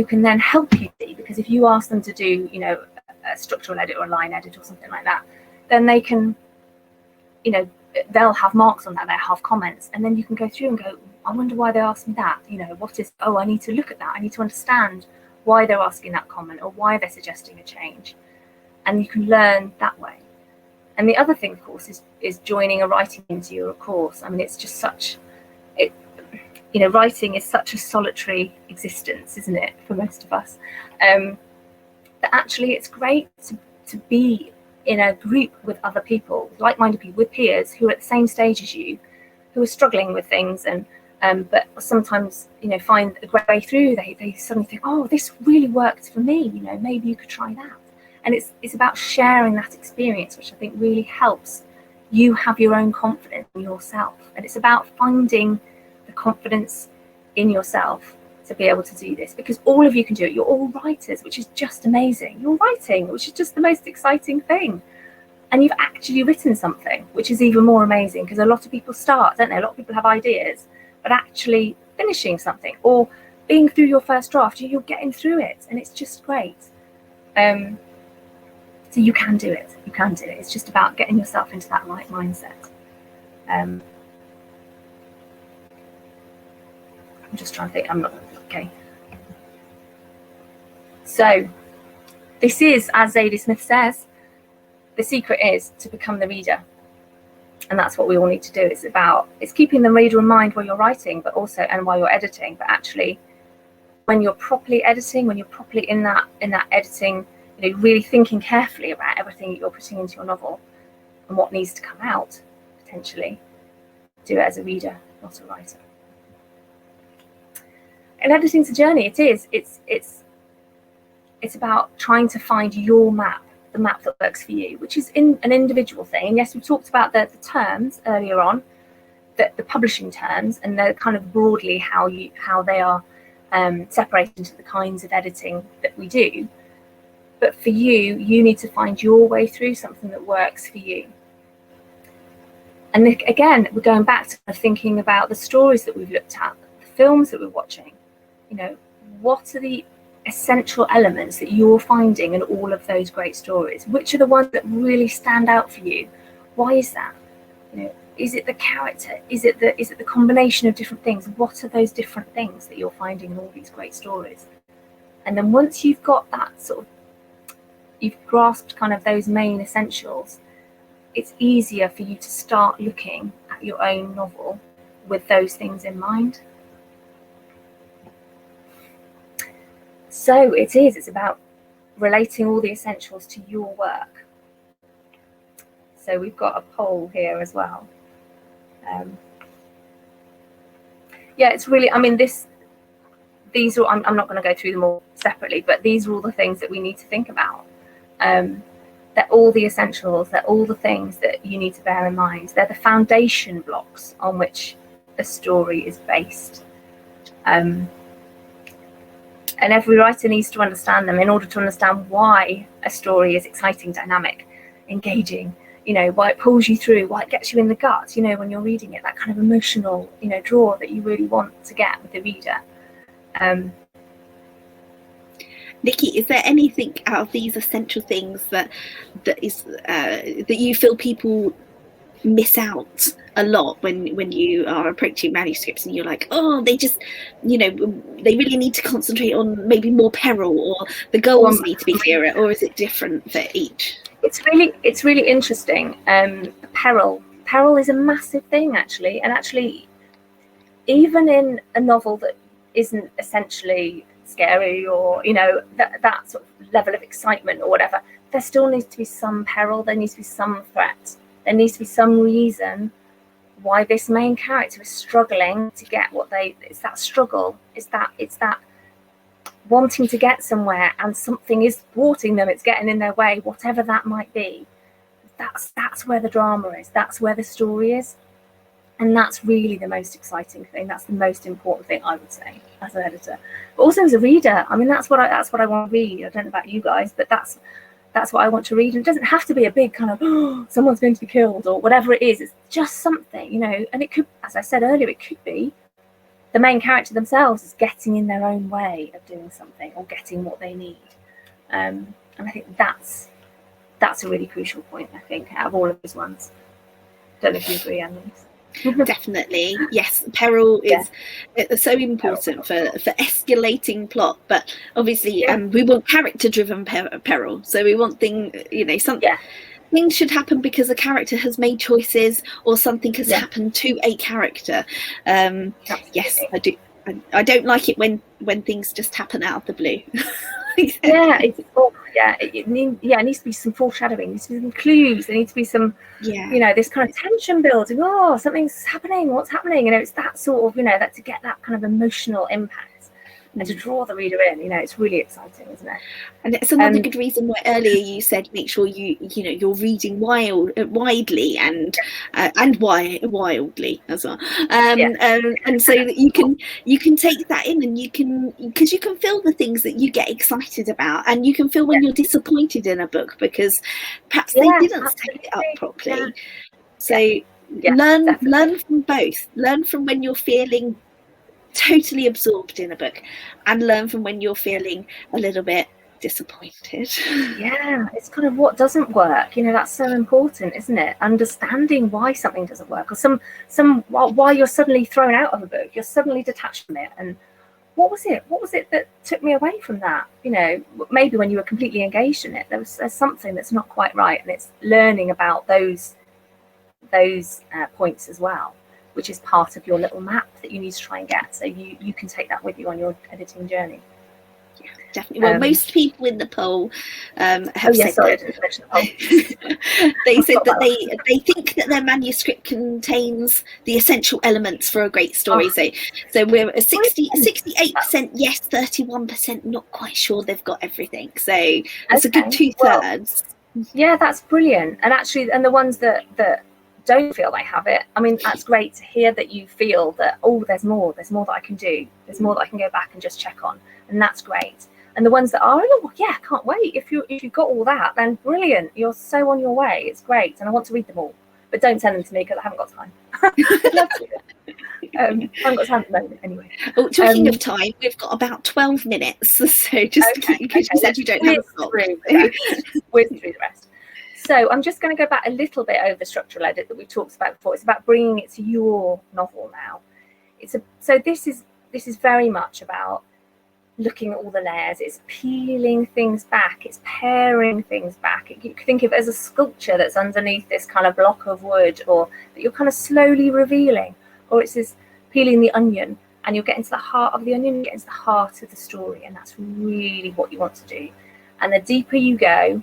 can then help you see, because if you ask them to do, you know, a structural edit or a line edit or something like that, then they can, you know, they'll have marks on that, they'll have comments, and then you can go through and go, I wonder why they asked me that, you know, what is, oh, I need to look at that, I need to understand why they're asking that comment or why they're suggesting a change, and you can learn that way. And the other thing, of course, is joining a writing into your course. I mean, it's just such, you know, writing is such a solitary existence, isn't it, for most of us, that actually it's great to be in a group with other people, like-minded people, with peers who are at the same stage as you, who are struggling with things, and but sometimes, you know, find a great way through. They suddenly think, oh, this really worked for me, you know, maybe you could try that. And it's about sharing that experience, which I think really helps you have your own confidence in yourself. And it's about finding the confidence in yourself to be able to do this, because all of you can do it. You're all writers, which is just amazing. You're writing, which is just the most exciting thing. And you've actually written something, which is even more amazing, because a lot of people start, don't they? A lot of people have ideas, but actually finishing something or being through your first draft, you're getting through it, and it's just great. So you can do it. You can do it. It's just about getting yourself into that right mindset. I'm just trying to think. I'm not okay. So this is, as Zadie Smith says, the secret is to become the reader. And that's what we all need to do. It's keeping the reader in mind while you're writing, but also, and while you're editing. But actually, when you're properly editing, when you're properly in that editing, you know, really thinking carefully about everything that you're putting into your novel and what needs to come out, potentially, do it as a reader, not a writer. And editing's a journey. It is. It's about trying to find your map, the map that works for you, which is an individual thing. And yes, we talked about the terms earlier on, the publishing terms, and they're kind of broadly how they are separated into the kinds of editing that we do. But for you, you need to find your way through something that works for you. And again, we're going back to thinking about the stories that we've looked at, the films that we're watching. You know, what are the essential elements that you're finding in all of those great stories? Which are the ones that really stand out for you? Why is that? You know, is it the character? Is it the combination of different things? What are those different things that you're finding in all these great stories? And then once you've got that sort of, you've grasped kind of those main essentials, it's easier for you to start looking at your own novel with those things in mind. So it's about relating all the essentials to your work. So we've got a poll here as well. Yeah, it's really, I mean, these are, I'm not going to go through them all separately, but these are all the things that we need to think about. They're all the essentials, they're all the things that you need to bear in mind. They're the foundation blocks on which a story is based. And every writer needs to understand them in order to understand why a story is exciting, dynamic, engaging, you know, why it pulls you through, why it gets you in the gut, you know, when you're reading it, that kind of emotional, you know, draw that you really want to get with the reader. Nicki, is there anything out of these essential things that you feel people miss out a lot when you are approaching manuscripts and you're like, oh, they just, you know, they really need to concentrate on maybe more peril, or the goals need to be clearer, or is it different for each? It's really interesting. Peril is a massive thing, actually, and actually even in a novel that isn't essentially scary, or, you know, that sort of level of excitement or whatever, there still needs to be some peril, there needs to be some threat, there needs to be some reason why this main character is struggling to get what it's that struggle, it's that wanting to get somewhere and something is thwarting them, it's getting in their way, whatever that might be. That's where the drama is, that's where the story is, and that's really the most exciting thing. That's the most important thing, I would say, as an editor, but also as a reader. I mean, that's what I want to read. I don't know about you guys, but that's what I want to read. And it doesn't have to be a big kind of, oh, someone's going to be killed or whatever it is. It's just something, you know, and it could, as I said earlier, it could be the main character themselves is getting in their own way of doing something or getting what they need. And I think that's a really crucial point, I think, out of all of those ones. Don't know if you agree, Annalise. Definitely, yes. Peril is so important for escalating plot, but obviously we want character-driven peril. So we want things should happen because a character has made choices or something has happened to a character. Yes, I do. I don't like it when things just happen out of the blue. It needs to be some foreshadowing, there needs to be some clues, there needs to be some this kind of tension building. Oh, something's happening, what's happening? You know, it's that sort of, that to get that kind of emotional impact and to draw the reader in. It's really exciting, isn't it? And it's another good reason why earlier you said make sure you're reading widely and wildly as well, and so that you can take that in, and because you can feel the things that you get excited about, and you can feel when you're disappointed in a book because perhaps they didn't take it up properly. So learn from both. Learn from when you're feeling totally absorbed in a book, and learn from when you're feeling a little bit disappointed. It's kind of what doesn't work, that's so important, isn't it? Understanding why something doesn't work, or why you're suddenly thrown out of a book, you're suddenly detached from it, and what was it that took me away from that? Maybe when you were completely engaged in it, there's something that's not quite right, and it's learning about those points as well, which is part of your little map that you need to try and get, so you can take that with you on your editing journey. Yeah, definitely. Well, most people in the poll have said they said that they think that their manuscript contains the essential elements for a great story. So we're 68% yes, 31% not quite sure they've got everything. So it's a good 2/3. That's brilliant. And actually, and the ones that don't feel they have it, I mean, that's great to hear that you feel that, there's more that I can do, there's more that I can go back and just check on, and that's great. And the ones that are, can't wait, if you've got all that, then brilliant, you're so on your way, it's great, and I want to read them all, but don't send them to me because I haven't got time. I'd love to. I haven't got time at the moment anyway. Well, talking of time, we've got about 12 minutes, so just because you said you don't have a clock. Whiz through the rest. So I'm just going to go back a little bit over the structural edit that we talked about before. It's about bringing it to your novel now. So this is very much about looking at all the layers. It's peeling things back. It's paring things back. You can think of it as a sculpture that's underneath this kind of block of wood, or that you're kind of slowly revealing. Or it's this peeling the onion, and you'll get into the heart of the onion, you get into the heart of the story, and that's really what you want to do. And the deeper you go,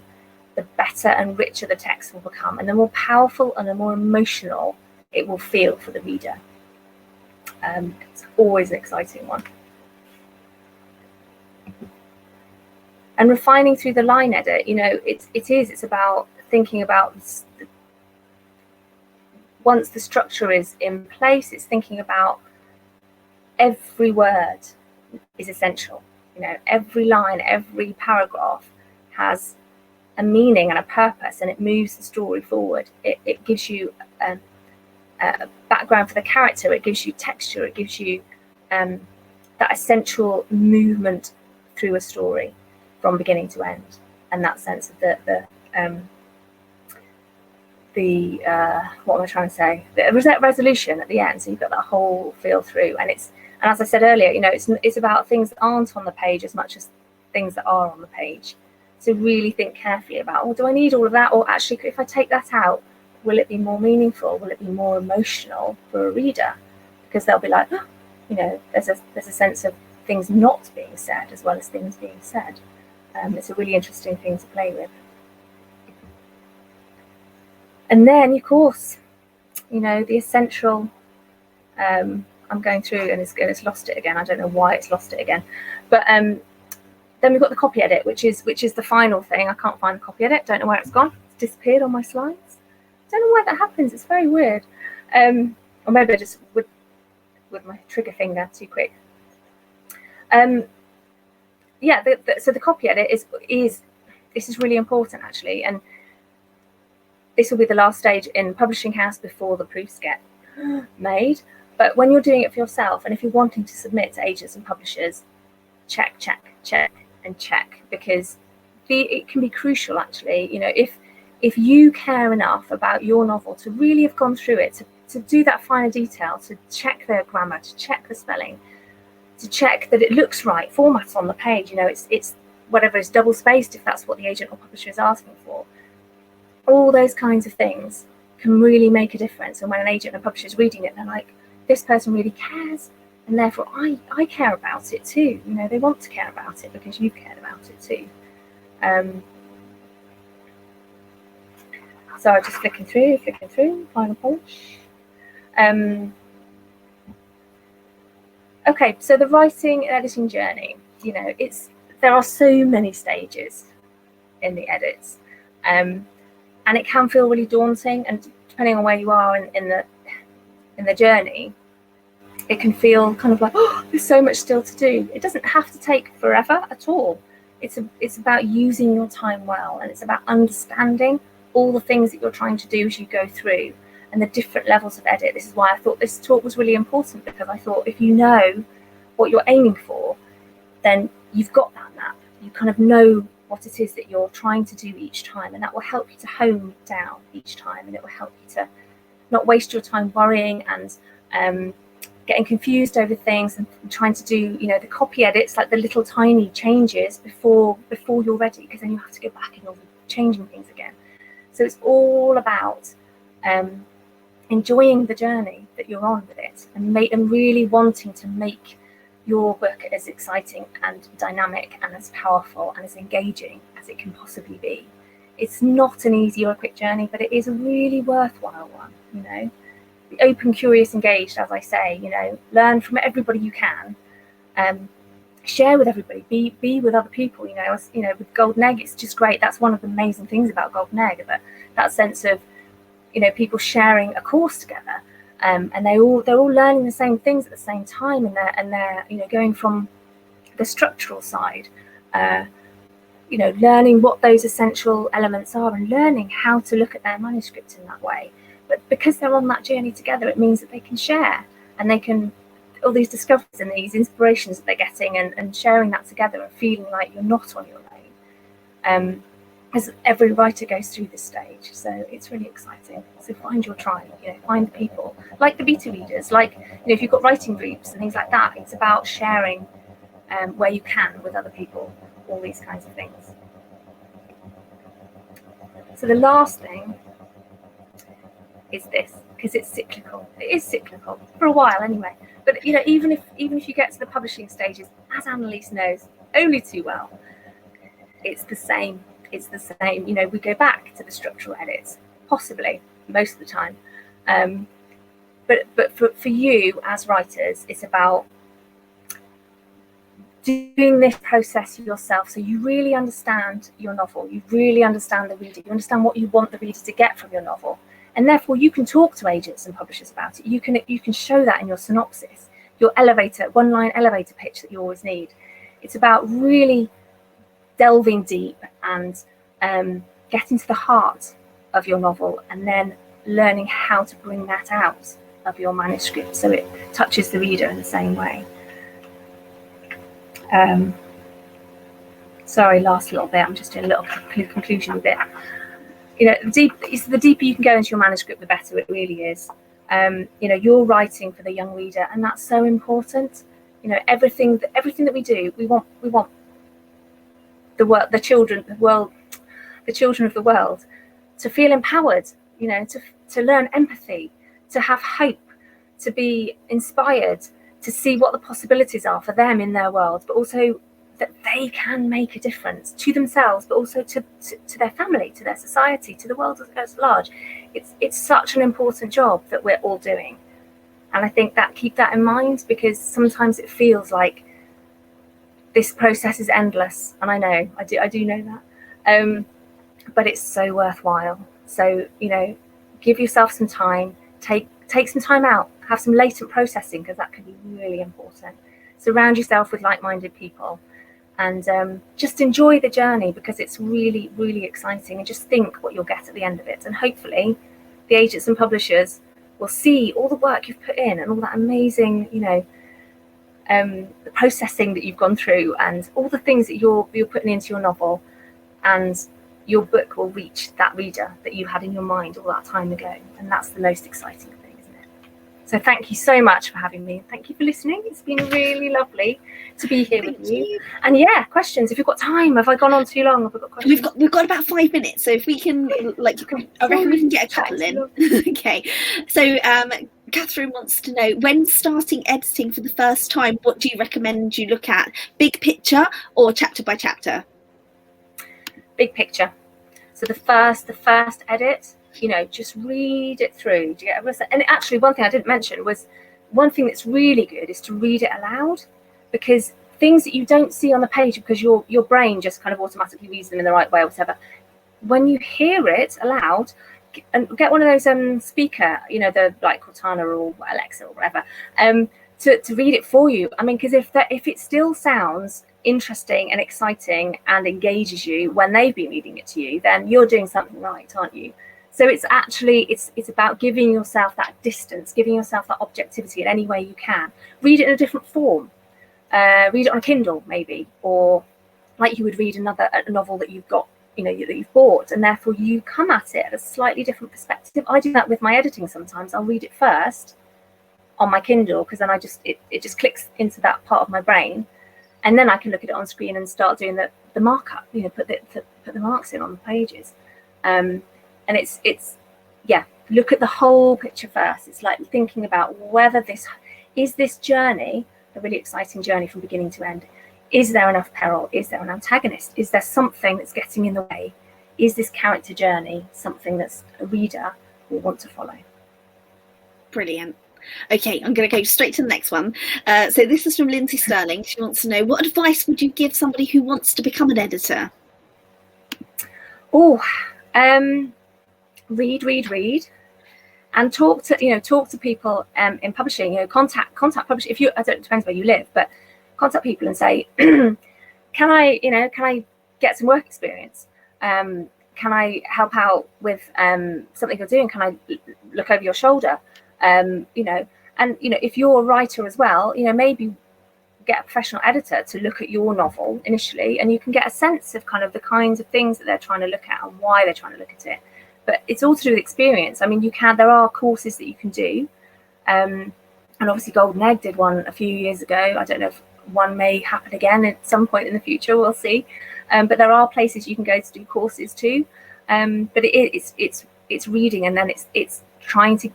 the better and richer the text will become, and the more powerful and the more emotional it will feel for the reader. It's always an exciting one. And refining through the line edit, it's about thinking about once the structure is in place, it's thinking about every word is essential. Every line, every paragraph has a meaning and a purpose, and it moves the story forward. It gives you a background for the character, it gives you texture, it gives you that essential movement through a story from beginning to end, and that sense of the what am I trying to say? The resolution at the end. So you've got that whole feel through, and as I said earlier, it's about things that aren't on the page as much as things that are on the page. So really think carefully about, do I need all of that? Or actually, if I take that out, will it be more meaningful? Will it be more emotional for a reader? Because they'll be like, there's a sense of things not being said as well as things being said. It's a really interesting thing to play with. And then, of course, the essential, I'm going through and it's lost it again. I don't know why it's lost it again. But then we've got the copy edit, which is the final thing. I can't find the copy edit. Don't know where it's gone. It's disappeared on my slides. Don't know why that happens. It's very weird. Or maybe I just with my trigger finger too quick. Yeah. So the copy edit is this is really important actually, and this will be the last stage in publishing house before the proofs get made. But when you're doing it for yourself, and if you're wanting to submit to agents and publishers, check, and check, because it can be crucial actually. You know, if you care enough about your novel to really have gone through it, to do that finer detail, to check the grammar, to check the spelling, to check that it looks right, formats on the page, you know, it's whatever is double spaced if that's what the agent or publisher is asking for. All those kinds of things can really make a difference. And when an agent or publisher is reading it, they're like, this person really cares, and therefore I care about it too. You know, they want to care about it because you've cared about it too. So I'm just flicking through, final polish. Okay, so the writing and editing journey, you know, there are so many stages in the edits, and it can feel really daunting, and depending on where you are in the journey, it can feel kind of like, oh, there's so much still to do. It doesn't have to take forever at all. It's about using your time well, and it's about understanding all the things that you're trying to do as you go through, and the different levels of edit. This is why I thought this talk was really important, because I thought if you know what you're aiming for, then you've got that map. You kind of know what it is that you're trying to do each time, and that will help you to hone down each time, and it will help you to not waste your time worrying and getting confused over things, and trying to do, you know, the copy edits, like the little tiny changes before you're ready, because then you have to go back and you're changing things again. So it's all about enjoying the journey that you're on with it, and really wanting to make your book as exciting and dynamic and as powerful and as engaging as it can possibly be. It's not an easy or a quick journey, but it is a really worthwhile one. You know, be open, curious, engaged, as I say. You know, learn from everybody you can. Share with everybody. Be with other people. You know, with Golden Egg, it's just great. That's one of the amazing things about Golden Egg, that sense of, you know, people sharing a course together, and they're all learning the same things at the same time, and they're you know, going from the structural side, you know, learning what those essential elements are, and learning how to look at their manuscript in that way. But because they're on that journey together, it means that they can share, and they can, all these discoveries and these inspirations that they're getting, and sharing that together, and feeling like you're not on your own. As every writer goes through this stage, so it's really exciting. So find your tribe, you know, find people like the beta readers, like, you know, if you've got writing groups and things like that, it's about sharing where you can with other people, all these kinds of things. So the last thing is this, because it's cyclical. It is cyclical for a while anyway. But you know, even if you get to the publishing stages, as Annalise knows only too well, it's the same. It's the same. You know, we go back to the structural edits, possibly most of the time. But for you as writers, it's about doing this process yourself, so you really understand your novel, you really understand the reader, you understand what you want the reader to get from your novel, and therefore you can talk to agents and publishers about it. You can show that in your synopsis, your one-line elevator pitch that you always need. It's about really delving deep and getting to the heart of your novel, and then learning how to bring that out of your manuscript so it touches the reader in the same way. Sorry, last little bit, I'm just doing a little conclusion bit. You know, the deeper you can go into your manuscript, the better it really is. You know, you're writing for the young reader, and that's so important. You know, everything that we do, we want the children of the world to feel empowered, you know, to learn empathy, to have hope, to be inspired, to see what the possibilities are for them in their world, but also that they can make a difference to themselves, but also to their family, to their society, to the world as large. It's such an important job that we're all doing. And I think that keep that in mind, because sometimes it feels like this process is endless, and I do know that, but it's so worthwhile. So, you know, give yourself some time, take some time out, have some latent processing, because that can be really important. Surround yourself with like-minded people, and just enjoy the journey, because it's really, really exciting. And just think what you'll get at the end of it. And hopefully the agents and publishers will see all the work you've put in and all that amazing, you know, the processing that you've gone through, and all the things that you're putting into your novel, and your book will reach that reader that you had in your mind all that time ago. And that's the most exciting thing, isn't it? So thank you so much for having me. Thank you for listening. It's been really lovely to be here with you. And yeah, questions, if you've got time. Have I gone on too long? Have I got questions? We've got about 5 minutes, so if we can, like, I reckon we can get a couple in. Okay, so Catherine wants to know, when starting editing for the first time, what do you recommend you look at? Big picture or chapter by chapter? Big picture. So the first edit, you know, just read it through. Do you get it? And actually, one thing I didn't mention was, one thing that's really good is to read it aloud, because things that you don't see on the page, because your brain just kind of automatically reads them in the right way or whatever, when you hear it aloud, and get one of those speaker, you know, the like Cortana or Alexa or whatever, to read it for you. I mean, because if it still sounds interesting and exciting and engages you when they've been reading it to you, then you're doing something right, aren't you? So it's actually, it's about giving yourself that distance, giving yourself that objectivity in any way you can. Read it in a different form. Read it on a Kindle maybe, or like you would read a novel that you've got, you know, that you've bought, and therefore you come at it at a slightly different perspective. I do that with my editing sometimes. I'll read it first on my Kindle, because then it just clicks into that part of my brain, and then I can look at it on screen and start doing the markup, you know, put the marks in on the pages. And it's look at the whole picture first. It's like thinking about whether this journey a really exciting journey from beginning to end. Is there enough peril? Is there an antagonist? Is there something that's getting in the way? Is this character journey something that's a reader will want to follow? Brilliant. Okay, I'm going to go straight to the next one. So this is from Lindsay Sterling. She wants to know, what advice would you give somebody who wants to become an editor? Oh, read, and talk to people in publishing. You know, contact publishing. If you, I don't, it depends where you live, but contact people and say, can I get some work experience? Can I help out with something you're doing? Can I look over your shoulder? If you're a writer as well, maybe get a professional editor to look at your novel initially, and you can get a sense of kind of the kinds of things that they're trying to look at and why they're trying to look at it. But it's all to do with experience. I mean, there are courses that you can do. And obviously Golden Egg did one a few years ago. I don't know if one may happen again at some point in the future, we'll see. But there are places you can go to do courses too. But it's reading, and then it's trying to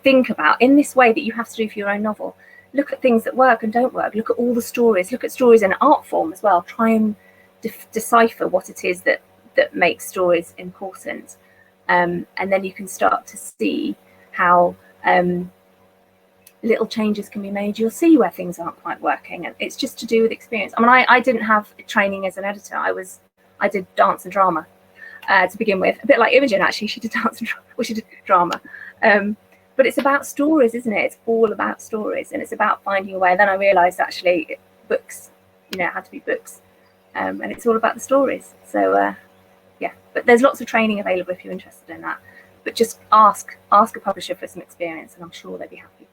think about in this way that you have to do for your own novel. Look at things that work and don't work. Look at all the stories. Look at stories in art form as well. Try and decipher what it is that makes stories important. And then you can start to see how little changes can be made. You'll see where things aren't quite working, and it's just to do with experience. I mean, I didn't have training as an editor. I did dance and drama to begin with, a bit like Imogen actually. She did dance and she did drama. But it's about stories, isn't it? It's all about stories, and it's about finding a way. Then I realised actually books, it had to be books, and it's all about the stories. So yeah, but there's lots of training available if you're interested in that. But just ask a publisher for some experience, and I'm sure they'd be happy.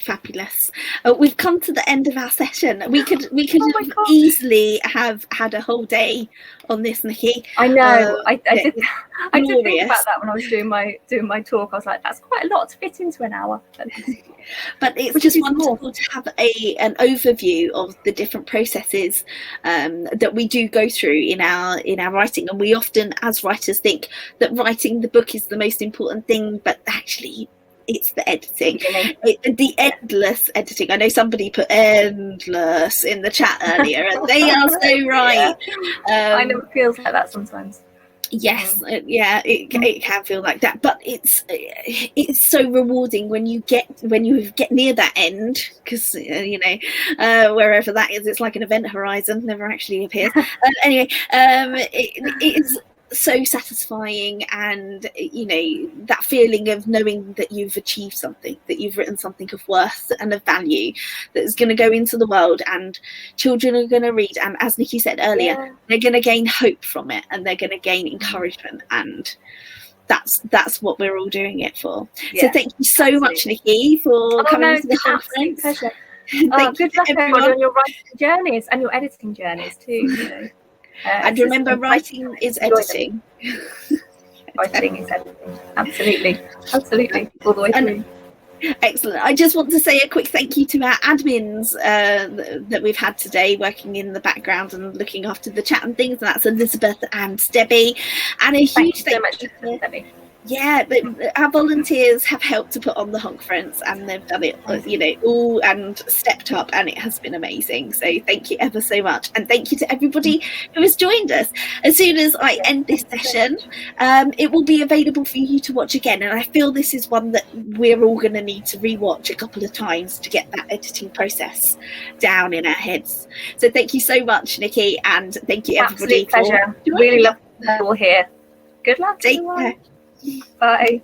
Fabulous. We've come to the end of our session. We could have easily have had a whole day on this, Nicki. I know. I did think about that when I was doing my talk. I was like, that's quite a lot to fit into an hour. But it's just wonderful to have an overview of the different processes that we do go through in our writing. And we often, as writers, think that writing the book is the most important thing, but actually it's the editing, the endless editing. I know somebody put endless in the chat earlier, and they are so right. I know it feels like that sometimes. Yes, yeah, it can feel like that, but it's so rewarding when you get near that end, because wherever that is, it's like an event horizon, never actually appears. Anyway, it is so satisfying, and that feeling of knowing that you've achieved something, that you've written something of worth and of value that's going to go into the world, and children are going to read, and as Nicki said earlier, they're going to gain hope from it, and they're going to gain encouragement, and that's what we're all doing it for. So thank you so much, Nicki, for coming to the conference. Pleasure. Good luck everyone on your writing journeys and your editing journeys too. And remember, writing is editing. Writing is editing. Absolutely, all the way through. Excellent. I just want to say a quick thank you to our admins that we've had today, working in the background and looking after the chat and things. And that's Elizabeth and Debbie. And a huge thank you so much, Debbie. Yeah, but our volunteers have helped to put on the conference, and they've done it, all and stepped up, and it has been amazing. So thank you ever so much, and thank you to everybody who has joined us. As soon as I end this session, it will be available for you to watch again, and I feel this is one that we're all going to need to rewatch a couple of times to get that editing process down in our heads. So thank you so much, Nicki, and thank you everybody. Absolute pleasure. Really love to have you all here. Good luck. Take care. Bye.